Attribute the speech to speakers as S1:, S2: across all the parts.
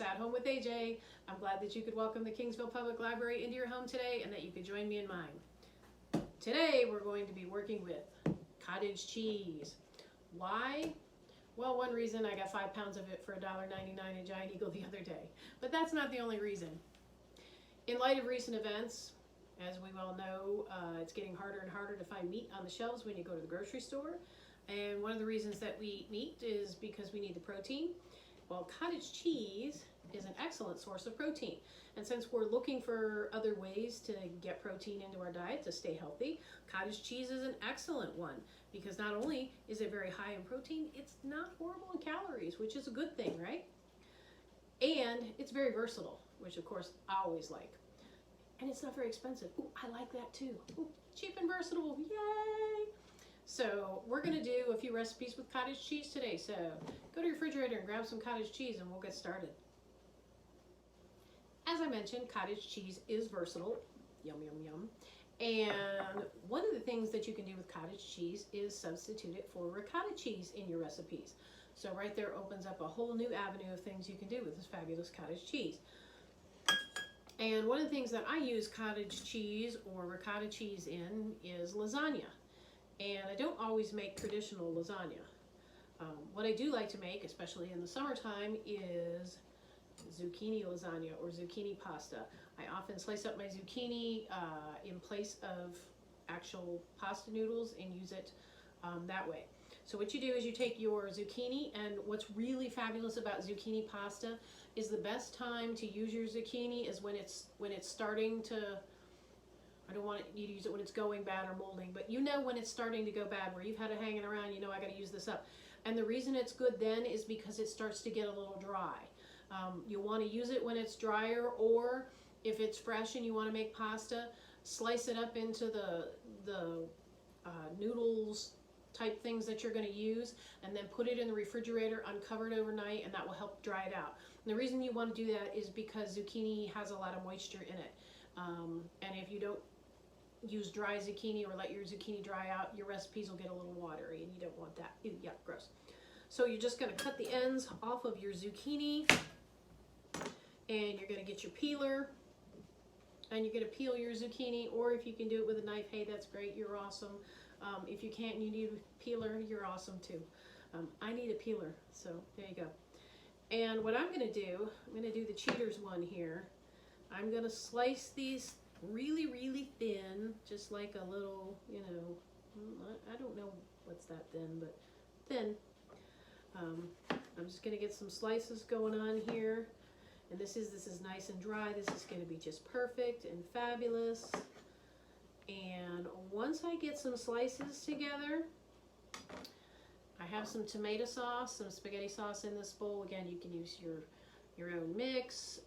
S1: At Home with AJ. I'm glad that you could welcome the Kingsville Public Library into your home today and that you could join me in mine. Today we're going to be working with cottage cheese. Why? Well, one reason, I got 5 pounds of it for $1.99 at Giant Eagle the other day. But that's not the only reason. In light of recent events, as we well know, it's getting harder and harder to find meat on the shelves when you go to the grocery store. And one of the reasons that we eat meat is because we need the protein. Well, cottage cheese is an excellent source of protein. And since we're looking for other ways to get protein into our diet to stay healthy, cottage cheese is an excellent one because not only is it very high in protein, it's not horrible in calories, which is a good thing, right? And it's very versatile, which of course I always like. And it's not very expensive. Ooh, I like that too. Ooh, cheap and versatile, yay! So we're gonna do a few recipes with cottage cheese today. So go to your refrigerator and grab some cottage cheese and we'll get started. As I mentioned, cottage cheese is versatile. Yum, yum, yum. And one of the things that you can do with cottage cheese is substitute it for ricotta cheese in your recipes. So right there opens up a whole new avenue of things you can do with this fabulous cottage cheese. And one of the things that I use cottage cheese or ricotta cheese in is lasagna. And I don't always make traditional lasagna. What I do like to make, especially in the summertime, is zucchini lasagna or zucchini pasta. I often slice up my zucchini in place of actual pasta noodles and use it that way. So what you do is you take your zucchini, and what's really fabulous about zucchini pasta is the best time to use your zucchini is when it's starting to, I don't want you to use it when it's going bad or molding, but you know when it's starting to go bad, where you've had it hanging around, you know I got to use this up. And the reason it's good then is because it starts to get a little dry. You'll want to use it when it's drier, or if it's fresh and you want to make pasta, slice it up into the noodles type things that you're going to use, and then put it in the refrigerator uncovered overnight, and that will help dry it out. And the reason you want to do that is because zucchini has a lot of moisture in it. And if you don't use dry zucchini or let your zucchini dry out, your recipes will get a little watery, and you don't want that. Ew, yuck, gross. So you're just going to cut the ends off of your zucchini, and you're going to get your peeler, and you're going to peel your zucchini, or if you can do it with a knife, hey, that's great, you're awesome. If you can't and you need a peeler, you're awesome too. I need a peeler, so there you go. And what I'm going to do, I'm going to do the cheaters one here. I'm going to slice these really, really thin, just like a little, you know, I don't know what's that thin, but thin. I'm just going to get some slices going on here. And this is nice and dry. This is going to be just perfect and fabulous. And once I get some slices together, I have some tomato sauce, some spaghetti sauce in this bowl. Again, you can use your own mix.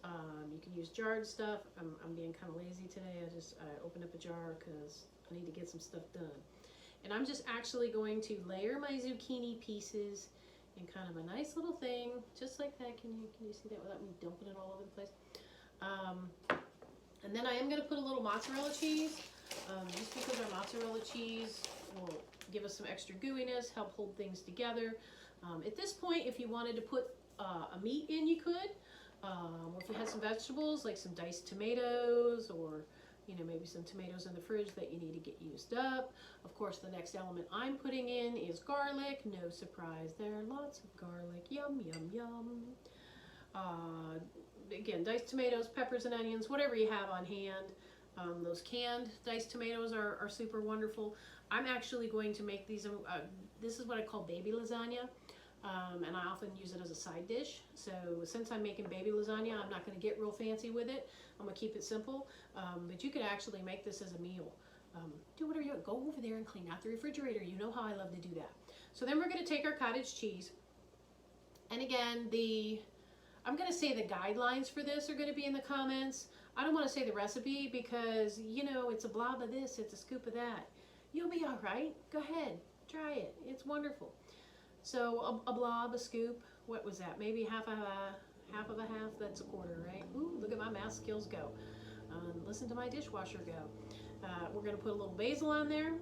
S1: You can use jarred stuff. I'm being kind of lazy today. I opened up a jar because I need to get some stuff done. And I'm just actually going to layer my zucchini pieces in kind of a nice little thing, just like that. Can you see that without me dumping it all over the place? And then I am going to put a little mozzarella cheese, just because our mozzarella cheese will give us some extra gooiness, help hold things together. At this point, if you wanted to put a meat in, you could. Or if you had some vegetables, like some diced tomatoes, or you know, maybe some tomatoes in the fridge that you need to get used up. Of course, the next element I'm putting in is garlic. No surprise there, lots of garlic. Yum, yum, yum. Again, diced tomatoes, peppers and onions, whatever you have on hand. Those canned diced tomatoes are super wonderful. I'm actually going to make these, this is what I call baby lasagna. And I often use it as a side dish. So since I'm making baby lasagna, I'm not going to get real fancy with it. I'm going to keep it simple. But you could actually make this as a meal. Do whatever you want. Go over there and clean out the refrigerator. You know how I love to do that. So then we're going to take our cottage cheese. And again, I'm going to say the guidelines for this are going to be in the comments. I don't want to say the recipe because, you know, it's a blob of this, it's a scoop of that. You'll be all right. Go ahead. Try it. It's wonderful. So a blob, a scoop, what was that? Maybe half of a half, that's a quarter, right? Ooh, look at my math skills go. Listen to my dishwasher go. We're going to put a little basil on there.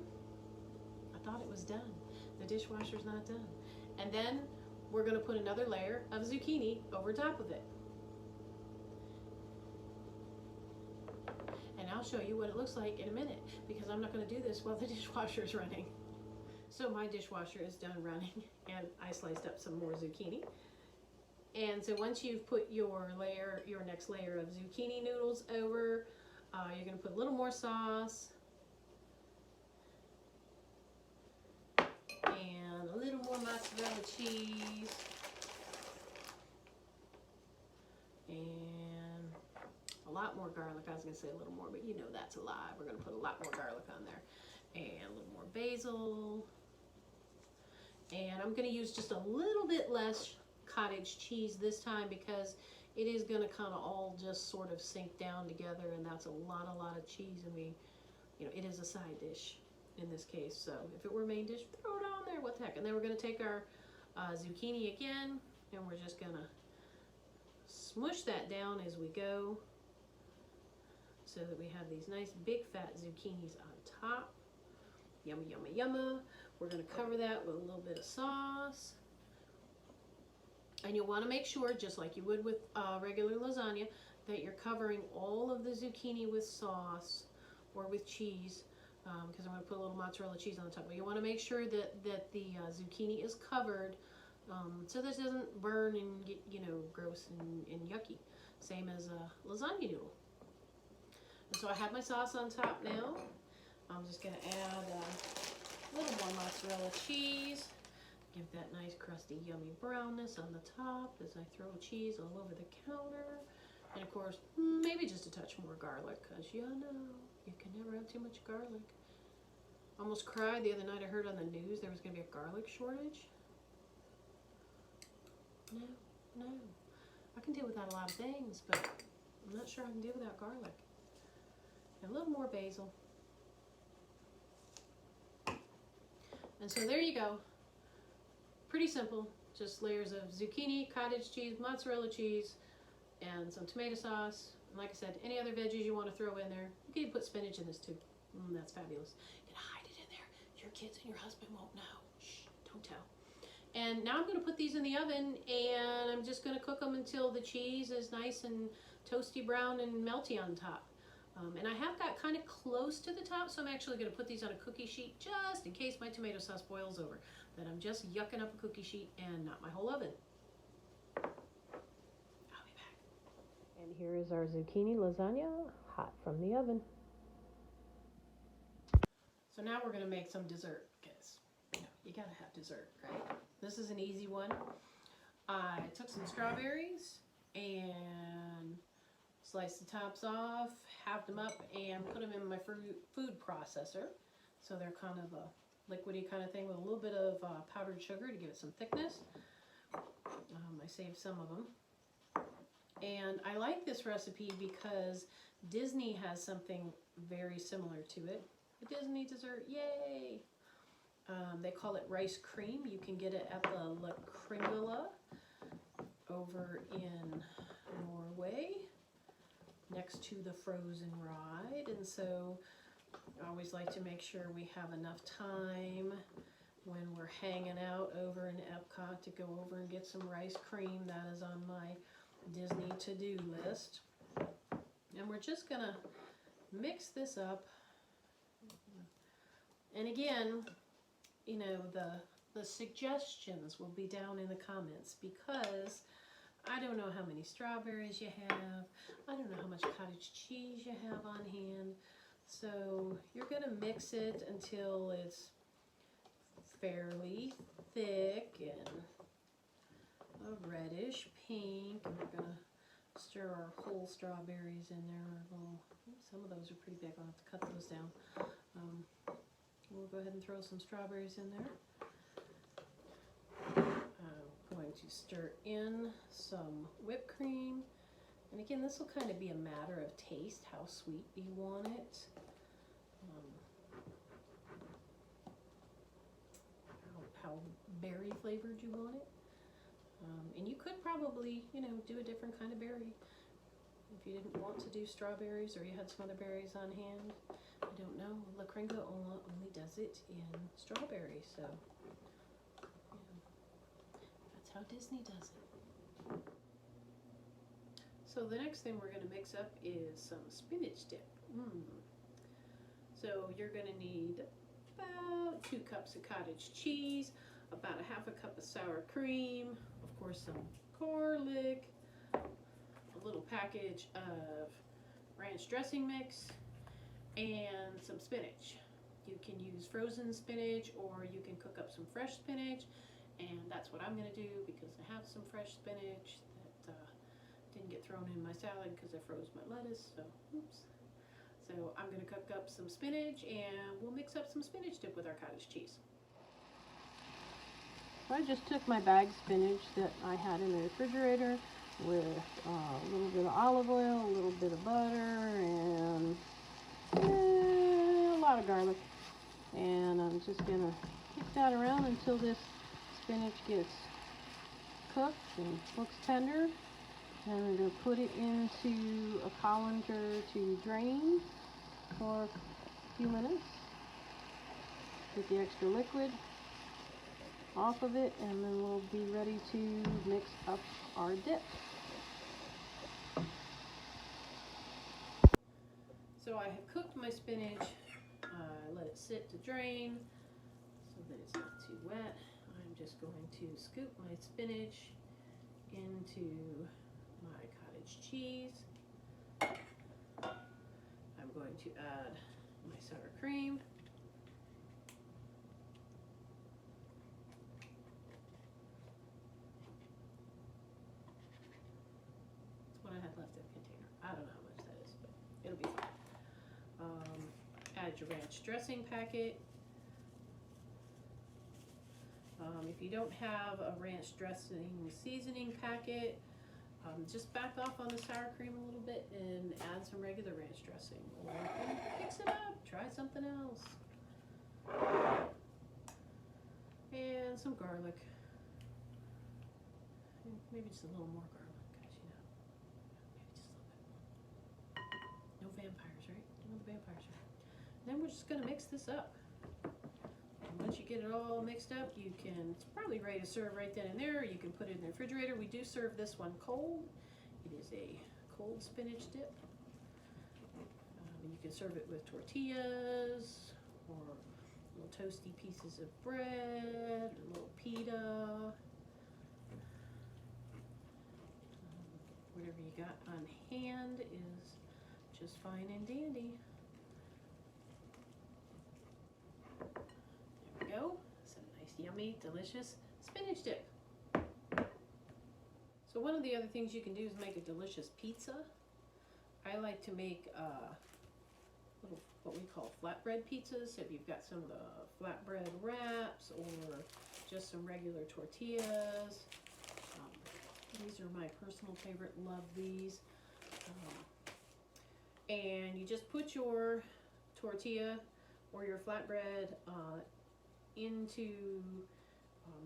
S1: I thought it was done. The dishwasher's not done. And then we're going to put another layer of zucchini over top of it. I'll show you what it looks like in a minute because I'm not going to do this while the dishwasher is running. So my dishwasher is done running and I sliced up some more zucchini. And so once you've put your next layer of zucchini noodles over, you're going to put a little more sauce and a little more mozzarella cheese and a lot more garlic. I was going to say a little more, but you know that's a lie. We're going to put a lot more garlic on there and a little more basil. And I'm going to use just a little bit less cottage cheese this time because it is going to kind of all just sort of sink down together, and that's a lot of cheese, and it is a side dish in this case. So if it were a main dish, throw it on there, what the heck. And then we're going to take our zucchini again, and we're just going to smush that down as we go so that we have these nice big fat zucchinis on top. Yummy, yummy, yummy. We're going to cover that with a little bit of sauce. And you'll want to make sure, just like you would with regular lasagna, that you're covering all of the zucchini with sauce or with cheese, because I'm going to put a little mozzarella cheese on the top. But you want to make sure that the zucchini is covered so that it doesn't burn and get, gross and yucky. Same as a lasagna noodle. And so I have my sauce on top now. I'm just going to add a little more mozzarella cheese. Give that nice crusty yummy brownness on the top as I throw cheese all over the counter. And of course, maybe just a touch more garlic, because you can never have too much garlic. Almost cried the other night. I heard on the news there was going to be a garlic shortage. No. I can deal without a lot of things, but I'm not sure I can deal without garlic. And a little more basil. And so there you go. Pretty simple, just layers of zucchini, cottage cheese, mozzarella cheese, and some tomato sauce. And like I said, any other veggies you want to throw in there. You can put spinach in this too. That's fabulous. You can hide it in there. Your kids and your husband won't know. Shh, don't tell. And now I'm going to put these in the oven, and I'm just going to cook them until the cheese is nice and toasty brown and melty on top. And I have got kind of close to the top, so I'm actually going to put these on a cookie sheet just in case my tomato sauce boils over. That I'm just yucking up a cookie sheet and not my whole oven. I'll be back. And here is our zucchini lasagna, hot from the oven. So now we're going to make some dessert, because you got to have dessert, right? This is an easy one. I took some strawberries and sliced the tops off, halved them up, and put them in my food processor. So they're kind of a liquidy kind of thing with a little bit of powdered sugar to give it some thickness. I saved some of them. And I like this recipe because Disney has something very similar to it. A Disney dessert, yay! They call it rice cream. You can get it at the La Kringla over in Norway, next to the Frozen ride. And so I always like to make sure we have enough time when we're hanging out over in Epcot to go over and get some rice cream. That is on my Disney to-do list. And we're just gonna mix this up. And again, the suggestions will be down in the comments, because I don't know how many strawberries you have. I don't know how much cottage cheese you have on hand. So you're going to mix it until it's fairly thick and a reddish pink. And we're going to stir our whole strawberries in there. Some of those are pretty big. I'll have to cut those down. We'll go ahead and throw some strawberries in there. I'm going to stir in some whipped cream. And again, this will kind of be a matter of taste, how sweet you want it. How berry flavored you want it. And you could probably, do a different kind of berry if you didn't want to do strawberries or you had some other berries on hand. I don't know. La Kringla only does it in strawberries, so that's how Disney does it. So the next thing we're going to mix up is some spinach dip. So you're going to need about 2 cups of cottage cheese, about a half a cup of sour cream, of course some garlic, a little package of ranch dressing mix, and some spinach. You can use frozen spinach or you can cook up some fresh spinach, and that's what I'm going to do because I have some fresh spinach that didn't get thrown in my salad because I froze my lettuce, so oops. So I'm going to cook up some spinach and we'll mix up some spinach dip with our cottage cheese. So I just took my bagged spinach that I had in the refrigerator with a little bit of olive oil, a little bit of butter, and a lot of garlic. And I'm just going to kick that around until this spinach gets cooked and looks tender. And I'm going to put it into a colander to drain for a few minutes. Get the extra liquid off of it, and then we'll be ready to mix up our dip. So I have cooked my spinach. Let it sit to drain so that it's not too wet. I'm just going to scoop my spinach into my cottage cheese. I'm going to add my sour cream. That's what I had left in the container. I don't know how much that is, but it'll be fine. Add your ranch dressing packet. If you don't have a ranch dressing seasoning packet, just back off on the sour cream a little bit and add some regular ranch dressing, or mix it up, try something else. And some garlic, and maybe just a little more garlic, because you know, maybe just a little bit more. No vampires, right? No vampires, right? Then we're just going to mix this up. And once you get it all mixed up, you can, it's probably ready to serve right then and there. You can put it in the refrigerator. We do serve this one cold. It is a cold spinach dip. And you can serve it with tortillas or little toasty pieces of bread, or a little pita. Whatever you got on hand is just fine and dandy. There we go. Some nice, yummy, delicious spinach dip. So one of the other things you can do is make a delicious pizza. I like to make little, what we call flatbread pizzas. So if you've got some of the flatbread wraps or just some regular tortillas. These are my personal favorite. Love these. And you just put your tortilla or your flatbread into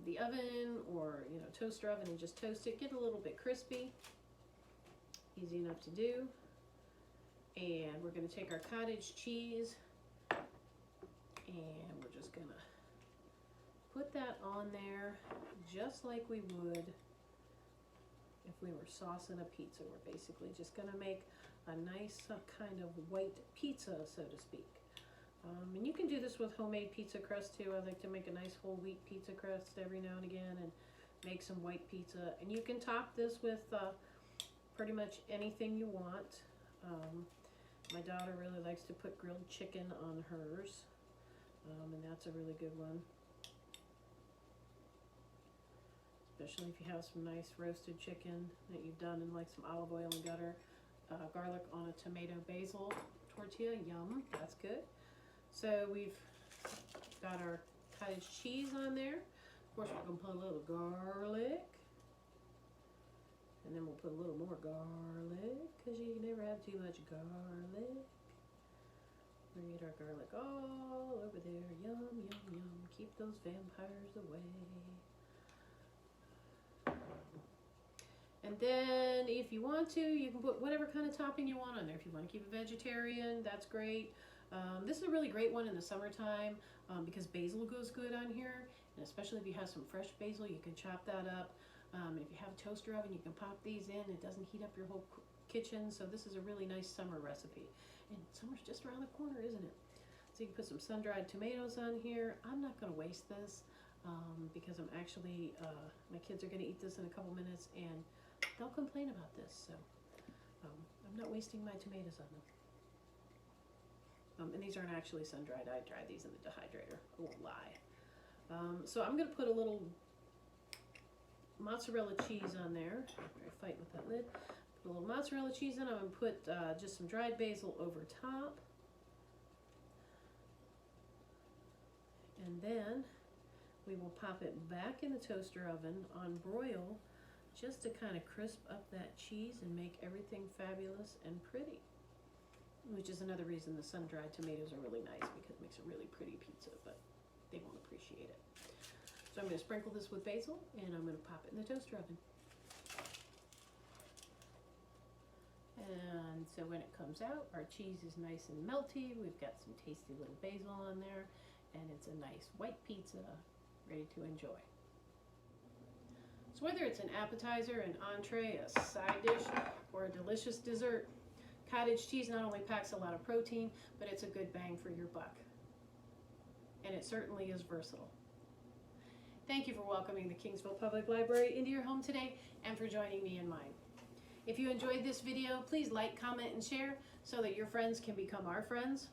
S1: the oven or toaster oven and just toast it. Get a little bit crispy. Easy enough to do. And we're going to take our cottage cheese and we're just going to put that on there just like we would if we were saucing a pizza. We're basically just going to make a nice kind of white pizza, so to speak. And you can do this with homemade pizza crust too. I like to make a nice whole wheat pizza crust every now and again and make some white pizza. And you can top this with pretty much anything you want. My daughter really likes to put grilled chicken on hers, and that's a really good one. Especially if you have some nice roasted chicken that you've done in like some olive oil and garlic on a tomato basil tortilla. Yum, that's good. So we've got our cottage cheese on there. Of course, we're going to put a little garlic. And then we'll put a little more garlic, because you can never have too much garlic. We're going to get our garlic all over there. Yum, yum, yum. Keep those vampires away. And then if you want to, you can put whatever kind of topping you want on there. If you want to keep it vegetarian, that's great. This is a really great one in the summertime because basil goes good on here. And especially if you have some fresh basil, you can chop that up. If you have a toaster oven, you can pop these in. It doesn't heat up your whole kitchen. So this is a really nice summer recipe. And summer's just around the corner, isn't it? So you can put some sun-dried tomatoes on here. I'm not going to waste this because I'm actually, my kids are going to eat this in a couple minutes and they'll complain about this. So I'm not wasting my tomatoes on them. And these aren't actually sun-dried. I dried these in the dehydrator. I won't lie. So I'm going to put a little mozzarella cheese on there. After I fight with that lid. Put a little mozzarella cheese in. I'm going to put just some dried basil over top. And then we will pop it back in the toaster oven on broil just to kind of crisp up that cheese and make everything fabulous and pretty. Which is another reason the sun-dried tomatoes are really nice, because it makes a really pretty pizza, but they won't appreciate it. So I'm going to sprinkle this with basil and I'm going to pop it in the toaster oven. And so when it comes out, our cheese is nice and melty. We've got some tasty little basil on there. And it's a nice white pizza ready to enjoy. So whether it's an appetizer, an entree, a side dish, or a delicious dessert, cottage cheese not only packs a lot of protein, but it's a good bang for your buck. And it certainly is versatile. Thank you for welcoming the Kingsville Public Library into your home today and for joining me in mine. If you enjoyed this video, please like, comment, and share so that your friends can become our friends.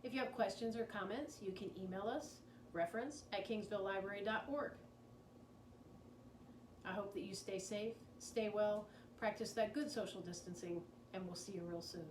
S1: If you have questions or comments, you can email us, reference@kingsvillelibrary.org. I hope that you stay safe, stay well, practice that good social distancing, and we'll see you real soon.